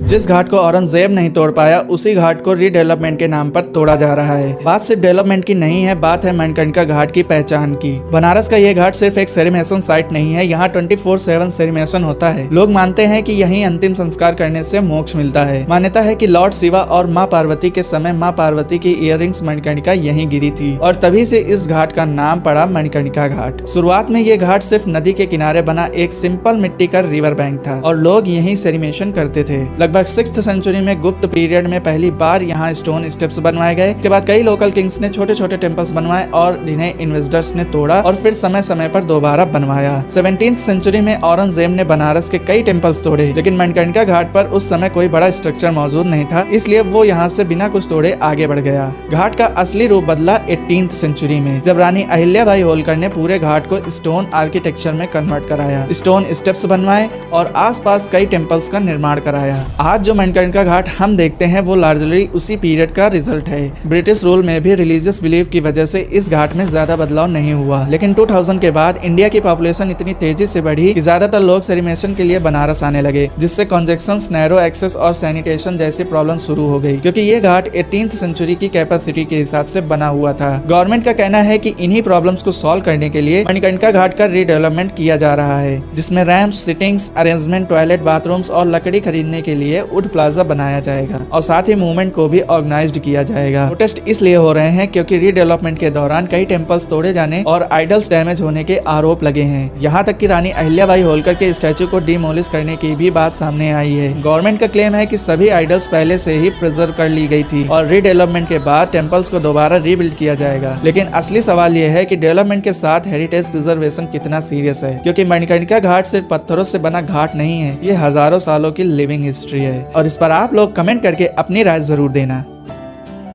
जिस घाट को औरंगजेब नहीं तोड़ पाया उसी घाट को रीडेवलपमेंट के नाम पर तोड़ा जा रहा है। बात सिर्फ डेवलपमेंट की नहीं है, बात है मणिकर्णिका घाट की पहचान की। बनारस का ये घाट सिर्फ एक सेरिमेशन साइट नहीं है, यहाँ 24/7 सेरिमेशन होता है। लोग मानते हैं कि यहीं अंतिम संस्कार करने से मोक्ष मिलता है। मान्यता है कि लॉर्ड शिवा और माँ पार्वती के समय माँ पार्वती की इयररिंग्स मणिकर्णिका यहीं गिरी थी और तभी से इस घाट का नाम पड़ा मणिकर्णिका घाट। शुरुआत में ये घाट सिर्फ नदी के किनारे बना एक सिंपल मिट्टी का रिवर बैंक था और लोग यहीं सेरिमेशन करते थे। लगभग 6th सेंचुरी में गुप्त पीरियड में पहली बार यहाँ स्टोन स्टेप्स बनवाए गए। इसके बाद कई लोकल किंग्स ने छोटे छोटे टेम्पल्स बनवाए और जिन्हें इन्वेस्टर्स ने तोड़ा और फिर समय समय पर दोबारा बनवाया। 17th सेंचुरी में औरंगजेब ने बनारस के कई टेम्पल्स तोड़े, लेकिन मणिकर्णिका घाट पर उस समय कोई बड़ा स्ट्रक्चर मौजूद नहीं था, इसलिए वो यहाँ से बिना कुछ तोड़े आगे बढ़ गया। घाट का असली रूप बदला 18th सेंचुरी में, जब रानी अहिल्याबाई होलकर ने पूरे घाट को स्टोन आर्किटेक्चर में कन्वर्ट कराया, स्टोन स्टेप्स बनवाए और आसपास कई टेम्पल्स का निर्माण कराया। आज जो मणिकर्णिका घाट हम देखते हैं वो लार्जली उसी पीरियड का रिजल्ट है। ब्रिटिश रूल में भी रिलीजियस बिलीफ की वजह से इस घाट में ज्यादा बदलाव नहीं हुआ, लेकिन 2000 के बाद इंडिया की पॉपुलेशन इतनी तेजी से बढ़ी कि ज्यादातर लोग सेरिमेशन के लिए बनारस आने लगे, जिससे कंजेक्शन, नैरो एक्सेस और सैनिटेशन जैसी प्रॉब्लम शुरू हो गई, क्योंकि ये घाट 18th सेंचुरी की कैपेसिटी के हिसाब से बना हुआ था। गवर्नमेंट का कहना है कि इन्हीं प्रॉब्लम्स को सॉल्व करने के लिए मणिकर्णिका घाट का रीडेवलपमेंट किया जा रहा है, जिसमें ramps, sittings arrangement, toilet, bathrooms और लकड़ी खरीदने के लिए वुड प्लाजा बनाया जाएगा और साथ ही मूवमेंट को भी ऑर्गेनाइज्ड किया जाएगा। प्रोटेस्ट इसलिए हो रहे हैं क्योंकि रीडेवलपमेंट के दौरान कई टेम्पल्स तोड़े जाने और आइडल्स डैमेज होने के आरोप लगे हैं। यहाँ तक कि रानी अहिल्याबाई होलकर के स्टैचू को डिमोलिश करने की भी बात सामने आई है। गवर्नमेंट का क्लेम है कि सभी आइडल्स पहले से ही प्रिजर्व कर ली गई थी और रीडेवलपमेंट के बाद टेम्पल्स को दोबारा रीबिल्ड किया जाएगा। लेकिन असली सवाल यह है कि डेवलपमेंट के साथ हेरिटेज प्रिजर्वेशन कितना सीरियस है, क्योंकि मणिकर्णिका घाट सिर्फ पत्थरों से बना घाट नहीं है, ये हजारों सालों की लिविंग हिस्ट्री है। और इस पर आप लोग कमेंट करके अपनी राय जरूर देना।